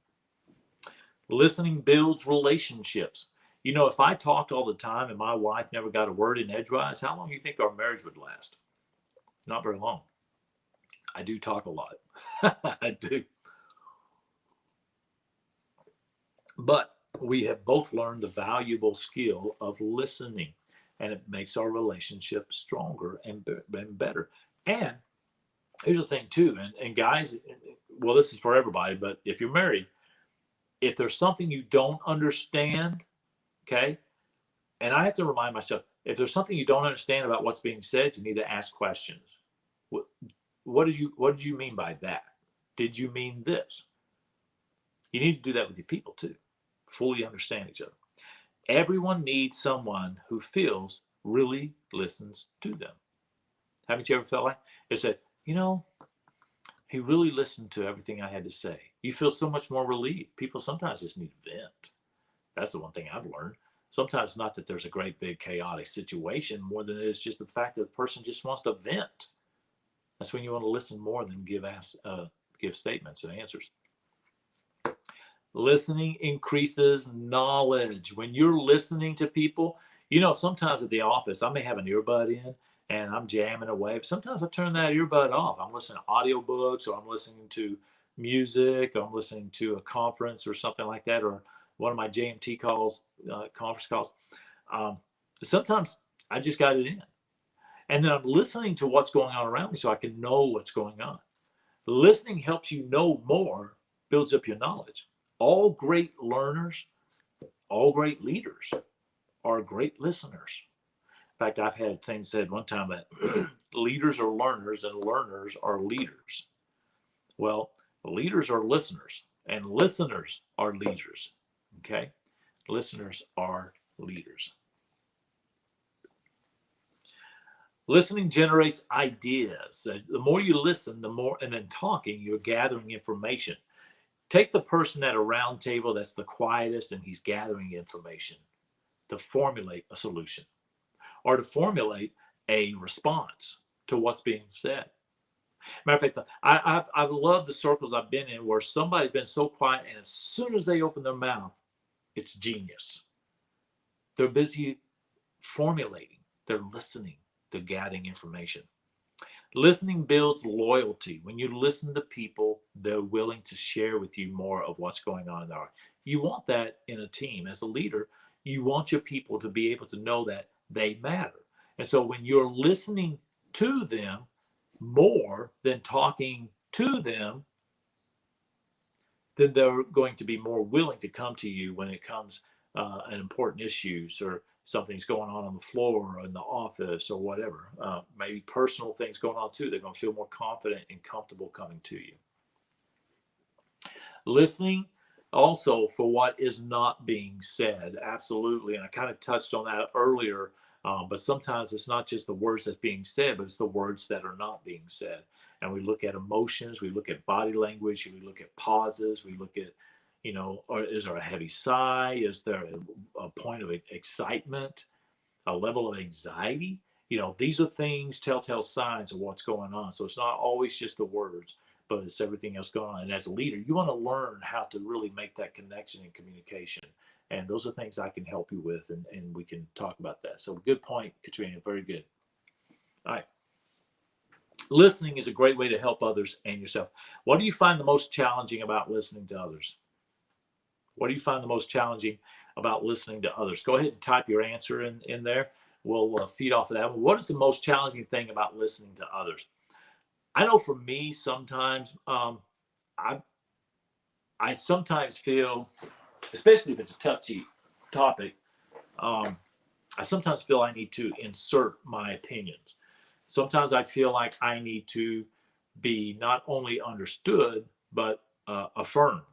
Listening builds relationships. If I talked all the time and my wife never got a word in edgewise, how long do you think our marriage would last? Not very long. I do talk a lot. I do. But we have both learned the valuable skill of listening, and it makes our relationship stronger and better. And here's the thing, too, and guys, well, this is for everybody, but if you're married, if there's something you don't understand, okay, and I have to remind myself, if there's something you don't understand about what's being said, you need to ask questions. What, what did you mean by that? Did you mean this? You need to do that with your people too. Fully understand each other. Everyone needs someone who feels really listens to them. Haven't you ever felt like they said, he really listened to everything I had to say. You feel so much more relieved. People sometimes just need to vent. That's the one thing I've learned. Sometimes not that there's a great big chaotic situation, more than it is just the fact that the person just wants to vent. That's when you want to listen more than give statements and answers. Listening increases knowledge. When you're listening to people, sometimes at the office, I may have an earbud in and I'm jamming away. Sometimes I turn that earbud off. I'm listening to audiobooks, or I'm listening to music, or I'm listening to a conference or something like that, or one of my JMT calls, conference calls. Sometimes I just got it in. And then I'm listening to what's going on around me so I can know what's going on. Listening helps you know more, builds up your knowledge. All great learners, all great leaders are great listeners. In fact, I've had things said one time that leaders are learners and learners are leaders. Well, leaders are listeners and listeners are leaders. Okay? Listeners are leaders. Listening generates ideas. The more you listen, the more, and then talking, you're gathering information. Take the person at a round table that's the quietest and he's gathering information to formulate a solution or to formulate a response to what's being said. Matter of fact, I've loved the circles I've been in where somebody's been so quiet, and as soon as they open their mouth, it's genius. They're busy formulating, they're listening, they're gathering information. Listening builds loyalty. When you listen to people, they're willing to share with you more of what's going on in their life. You want that in a team. As a leader, you want your people to be able to know that they matter. And so when you're listening to them more than talking to them, then they're going to be more willing to come to you when it comes an important issues, or something's going on the floor or in the office or whatever. Maybe personal things going on too. They're going to feel more confident and comfortable coming to you. Listening also for what is not being said. Absolutely. And I kind of touched on that earlier. But sometimes it's not just the words that's being said, but it's the words that are not being said. And we look at emotions, we look at body language, we look at pauses, we look at, or is there a heavy sigh? Is there a point of excitement, a level of anxiety? These are things, telltale signs of what's going on. So it's not always just the words, but it's everything else going on. And as a leader, you want to learn how to really make that connection and communication. And those are things I can help you with, and we can talk about that. So good point, Katrina. Very good. All right. Listening is a great way to help others and yourself. What do you find the most challenging about listening to others? What do you find the most challenging about listening to others? Go ahead and type your answer in there. We'll feed off of that. What is the most challenging thing about listening to others? I know for me, sometimes I sometimes feel, especially if it's a touchy topic, I sometimes feel I need to insert my opinions. Sometimes I feel like I need to be not only understood, but affirmed.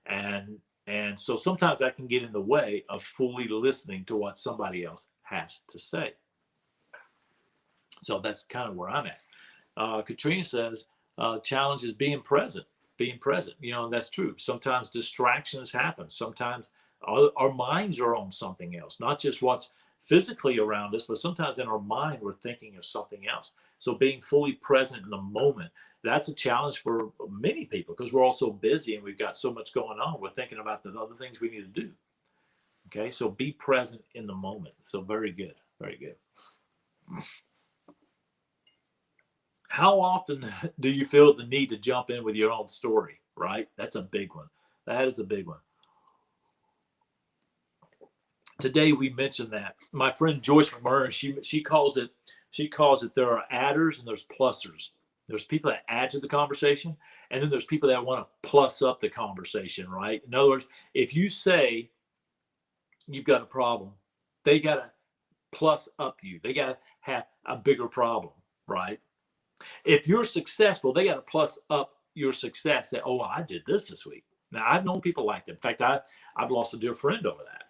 And so sometimes that can get in the way of fully listening to what somebody else has to say. So that's kind of where I'm at. Katrina says, challenge is being present. And that's true. Sometimes distractions happen. Sometimes our minds are on something else, not just what's physically around us, but sometimes in our mind, we're thinking of something else. So being fully present in the moment, that's a challenge for many people because we're all so busy and we've got so much going on. We're thinking about the other things we need to do. Okay, so be present in the moment. So very good, very good. How often do you feel the need to jump in with your own story, right? That's a big one. That is a big one. Today we mentioned that. My friend Joyce McMurray, she calls it there are adders and there's plussers. There's people that add to the conversation, and then there's people that want to plus up the conversation, right? In other words, if you say you've got a problem, they got to plus up you. They got to have a bigger problem, right? If you're successful, they got to plus up your success. Say, oh, I did this week. Now, I've known people like that. In fact, I've lost a dear friend over that.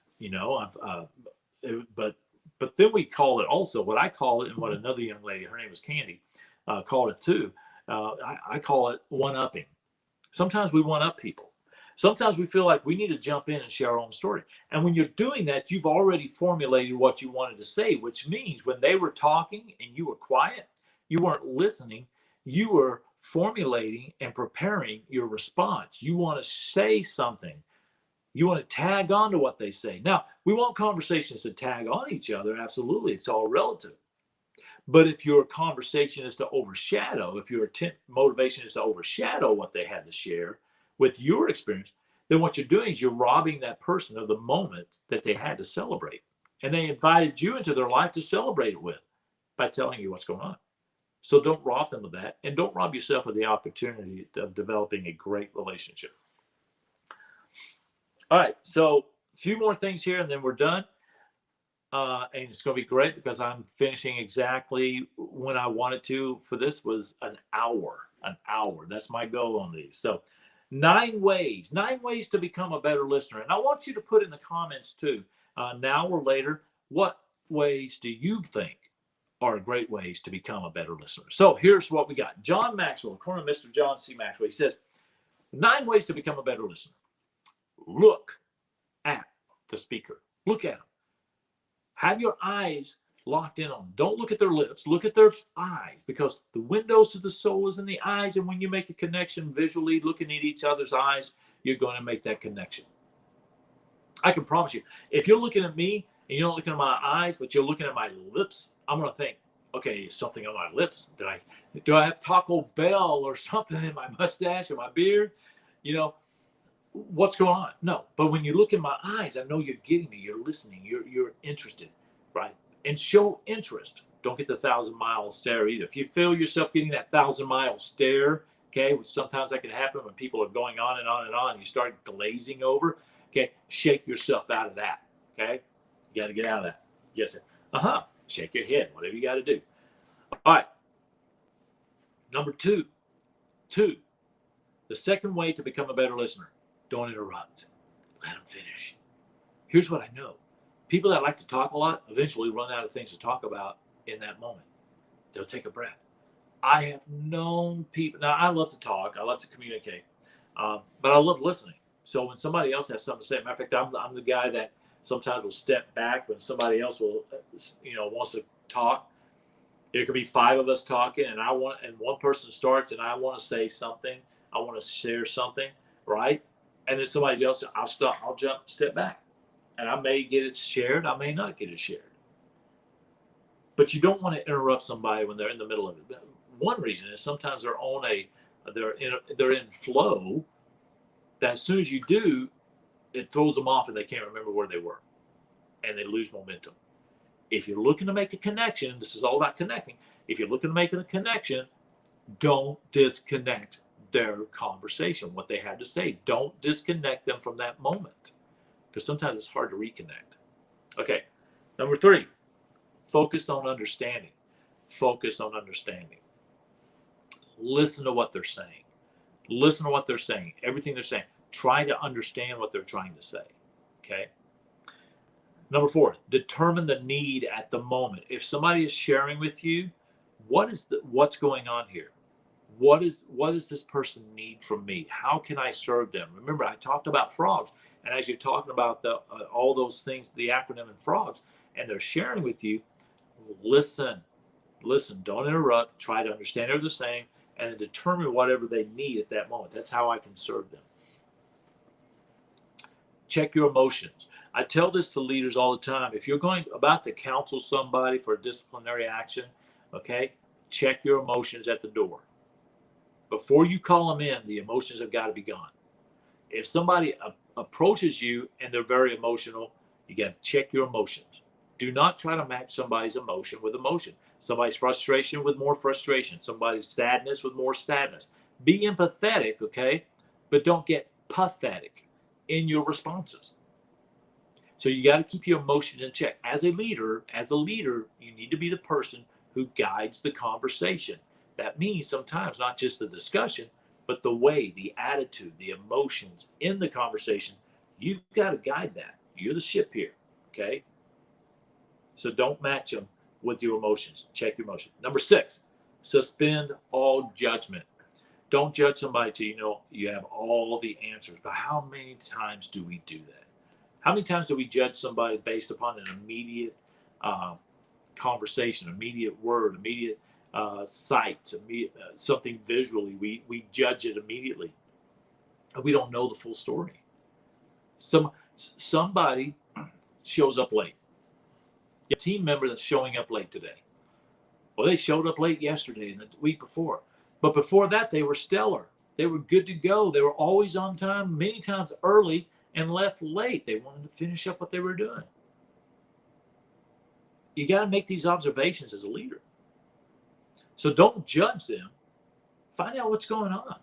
But then we call it also what I call it, and what another young lady, her name was Candy, called it too. I call it one-upping. Sometimes we one-up people. Sometimes we feel like we need to jump in and share our own story. And when you're doing that, you've already formulated what you wanted to say, which means when they were talking and you were quiet, you weren't listening, you were formulating and preparing your response. You want to say something. You want to tag on to what they say. Now, we want conversations to tag on each other. Absolutely. It's all relative. But if your conversation is to overshadow, if your motivation is to overshadow what they had to share with your experience, then what you're doing is you're robbing that person of the moment that they had to celebrate. And they invited you into their life to celebrate it with by telling you what's going on. So don't rob them of that, and don't rob yourself of the opportunity of developing a great relationship. All right, so a few more things here, and then we're done. And it's going to be great because I'm finishing exactly when I wanted to. For this was an hour. That's my goal on these. So 9 ways to become a better listener. And I want you to put in the comments too, now or later, what ways do you think are great ways to become a better listener? So here's what we got. John Maxwell, according to Mr. John C. Maxwell, he says, 9 ways to become a better listener. Look at the speaker. Look at them. Have your eyes locked in on them. Don't look at their lips. Look at their eyes, because the windows to the soul is in the eyes. And when you make a connection visually, looking at each other's eyes, you're going to make that connection. I can promise you, if you're looking at me and you're not looking at my eyes, but you're looking at my lips, I'm going to think, okay, is something on my lips? Do I have Taco Bell or something in my mustache or my beard? What's going on? No. But when you look in my eyes, I know you're getting me. You're listening. You're interested, right? And show interest. Don't get the 1,000-mile stare either. If you feel yourself getting that 1,000-mile stare, okay, which sometimes that can happen when people are going on and on and on, and you start glazing over, okay, shake yourself out of that, okay? You got to get out of that. Yes, sir. Shake your head, whatever you got to do. All right. Number two, the second way to become a better listener. Don't interrupt. Let them finish. Here's what I know. People that like to talk a lot eventually run out of things to talk about in that moment. They'll take a breath. I have known people. Now, I love to talk. I love to communicate. But I love listening. So when somebody else has something to say, matter of fact, I'm the guy that sometimes will step back when somebody else wants to talk. There could be 5 of us talking, and one person starts, and I want to say something. I want to share something, right? And then somebody else, I'll step back. And I may get it shared, I may not get it shared. But you don't want to interrupt somebody when they're in the middle of it. One reason is sometimes they're in flow, that as soon as you do, it throws them off and they can't remember where they were. And they lose momentum. If you're looking to make a connection, this is all about connecting. If you're looking to make a connection, don't disconnect their conversation, what they had to say. Don't disconnect them from that moment, because sometimes it's hard to reconnect. Okay, number 3, focus on understanding. Focus on understanding. Listen to what they're saying. Listen to what they're saying, everything they're saying. Try to understand what they're trying to say, okay? Number 4, determine the need at the moment. If somebody is sharing with you, what's going on here? What does this person need from me? How can I serve them? Remember, I talked about frogs, and as you're talking about all those things, the acronym in frogs, and they're sharing with you, listen, don't interrupt, try to understand what they're saying, and then determine whatever they need at that moment. That's how I can serve them. Check your emotions. I tell this to leaders all the time. If you're about to counsel somebody for a disciplinary action, okay, check your emotions at the door. Before you call them in, the emotions have got to be gone. If somebody approaches you and they're very emotional, You got to check your emotions. Do not try to match somebody's emotion with emotion. Somebody's frustration with more frustration. Somebody's sadness with more sadness. Be empathetic, okay? But don't get pathetic in your responses. So you got to keep your emotion in check. As a leader, you need to be the person who guides the conversation. That means sometimes not just the discussion, but the way, the attitude, the emotions in the conversation. You've got to guide that. You're the ship here, okay? So don't match them with your emotions. Check your emotions. Number 6, suspend all judgment. Don't judge somebody till you know you have all the answers. But how many times do we do that? How many times do we judge somebody based upon an immediate conversation, immediate word, immediate sight, something visually? We judge it immediately. And we don't know the full story. Somebody shows up late. A team member that's showing up late today. Well, they showed up late yesterday and the week before. But before that, they were stellar. They were good to go. They were always on time, many times early, and left late. They wanted to finish up what they were doing. You got to make these observations as a leader. So don't judge them. Find out what's going on.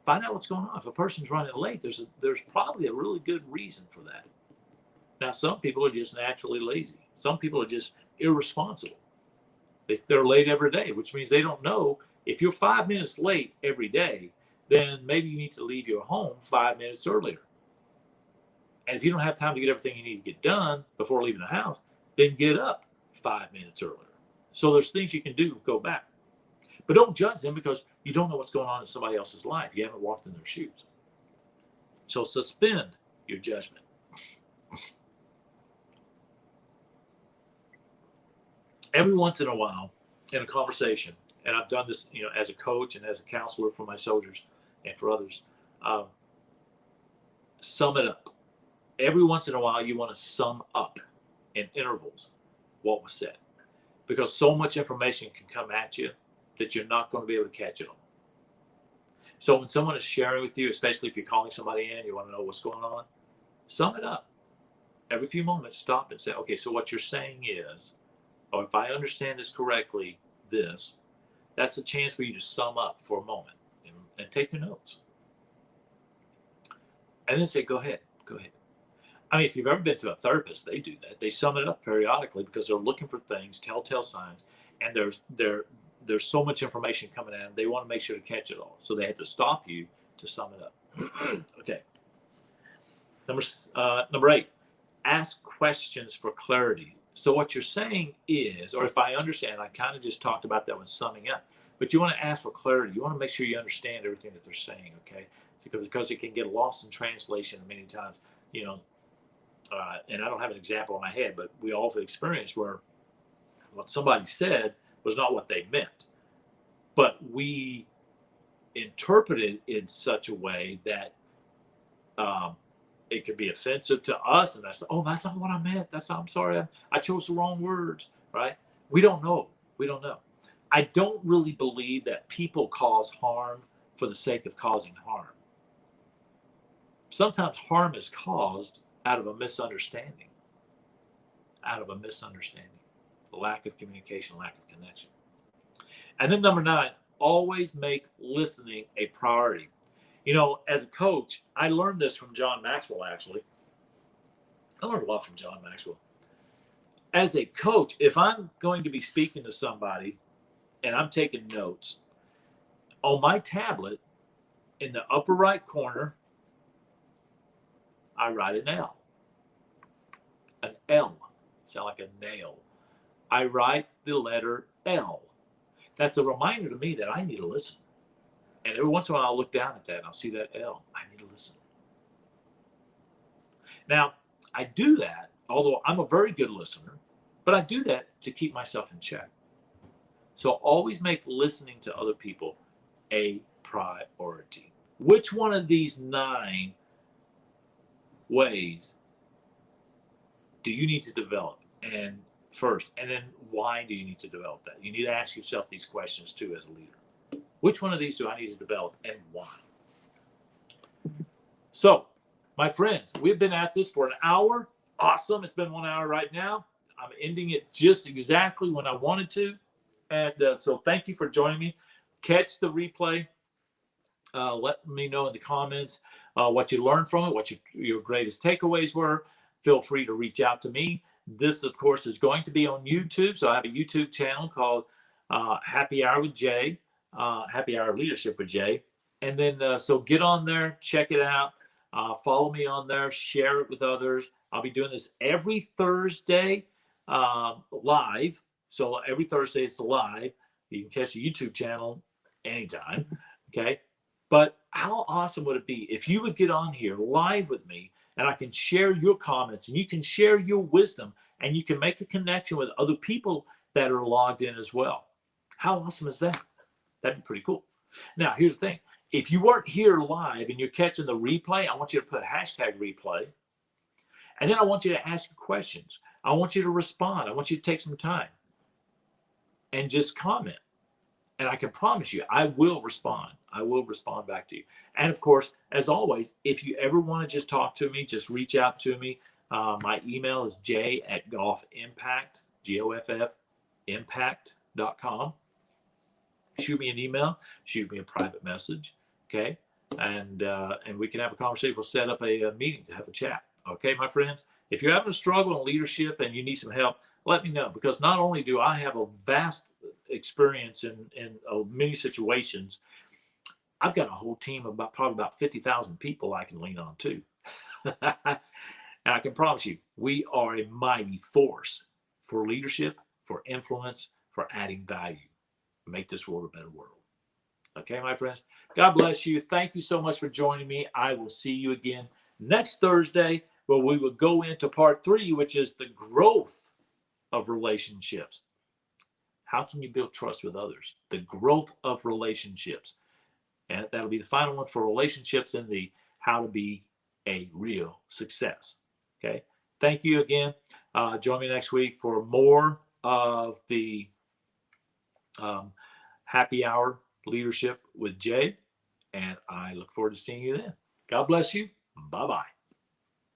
Find out what's going on. If a person's running late, there's probably a really good reason for that. Now, some people are just naturally lazy. Some people are just irresponsible. They're late every day, which means they don't know. If you're 5 minutes late every day, then maybe you need to leave your home 5 minutes earlier. And if you don't have time to get everything you need to get done before leaving the house, then get up 5 minutes earlier. So there's things you can do to go back. But don't judge them because you don't know what's going on in somebody else's life. You haven't walked in their shoes. So suspend your judgment. Every once in a while in a conversation, and I've done this, as a coach and as a counselor for my soldiers and for others, sum it up. Every once in a while, you want to sum up in intervals what was said, because so much information can come at you that you're not going to be able to catch it all. So when someone is sharing with you, especially if you're calling somebody in, you want to know what's going on, sum it up. Every few moments, stop and say, okay, so what you're saying is, or if I understand this correctly, that's a chance for you to sum up for a moment and take your notes. And then say, go ahead. I mean, if you've ever been to a therapist, they do that. They sum it up periodically because they're looking for things, telltale signs, and there's so much information coming in. They want to make sure to catch it all. So they have to stop you to sum it up. Okay. Number 8, ask questions for clarity. So what you're saying is, or if I understand, I kind of just talked about that when summing up, but you want to ask for clarity. You want to make sure you understand everything that they're saying, okay? Because it can get lost in translation many times, and I don't have an example in my head, but we all have experienced where what somebody said was not what they meant, but we interpreted it in such a way that it could be offensive to us, and that's not what I meant. I'm sorry, I chose the wrong words, right? We don't know. I don't really believe that people cause harm for the sake of causing harm. Sometimes harm is caused out of a misunderstanding, lack of communication, lack of connection. And then number 9, always make listening a priority. As a coach, I learned this from John Maxwell, actually. I learned a lot from John Maxwell. As a coach, if I'm going to be speaking to somebody and I'm taking notes, on my tablet, in the upper right corner, I write an L. An L. Sound like a nail. I write the letter L. That's a reminder to me that I need to listen. And every once in a while, I'll look down at that and I'll see that L. I need to listen. Now, I do that, although I'm a very good listener, but I do that to keep myself in check. So always make listening to other people a priority. Which one of these 9 ways do you need to develop? And first, and then why do you need to develop that? You need to ask yourself these questions too as a leader. Which one of these do I need to develop and why? So, my friends, we've been at this for an hour. awesome. It's been 1 hour right now. I'm ending it just exactly when I wanted to. And so thank you for joining me. Catch the replay. Let me know in the comments what you learned from it, what your greatest takeaways were. Feel free to reach out to me. This, of course, is going to be on YouTube. So I have a YouTube channel called Happy Hour with Jay, Happy Hour Leadership with Jay. And then, so get on there, check it out. Follow me on there, share it with others. I'll be doing this every Thursday live. So every Thursday it's live. You can catch the YouTube channel anytime. Okay. But how awesome would it be if you would get on here live with me and I can share your comments and you can share your wisdom and you can make a connection with other people that are logged in as well. How awesome is that? That'd be pretty cool. Now, here's the thing. If you weren't here live and you're catching the replay, I want you to put hashtag replay. And then I want you to ask your questions. I want you to respond. I want you to take some time and just comment. And I can promise you, I will respond. I will respond back to you. And of course, as always, if you ever want to just talk to me, just reach out to me. My email is j@golfimpact, GOFF, impact.com. Shoot me an email, shoot me a private message, okay? And we can have a conversation. We'll set up a meeting to have a chat, okay, my friends? If you're having a struggle in leadership and you need some help, let me know, because not only do I have a vast experience in many situations, I've got a whole team of probably about 50,000 people I can lean on too. And I can promise you, we are a mighty force for leadership, for influence, for adding value. Make this world a better world. Okay, my friends? God bless you. Thank you so much for joining me. I will see you again next Thursday, where we will go into part 3, which is the growth of relationships. How can you build trust with others? The growth of relationships. And that'll be the final one for relationships and the how to be a real success. Okay. Thank you again. Join me next week for more of the Happy Hour Leadership with Jay. And I look forward to seeing you then. God bless you. Bye-bye.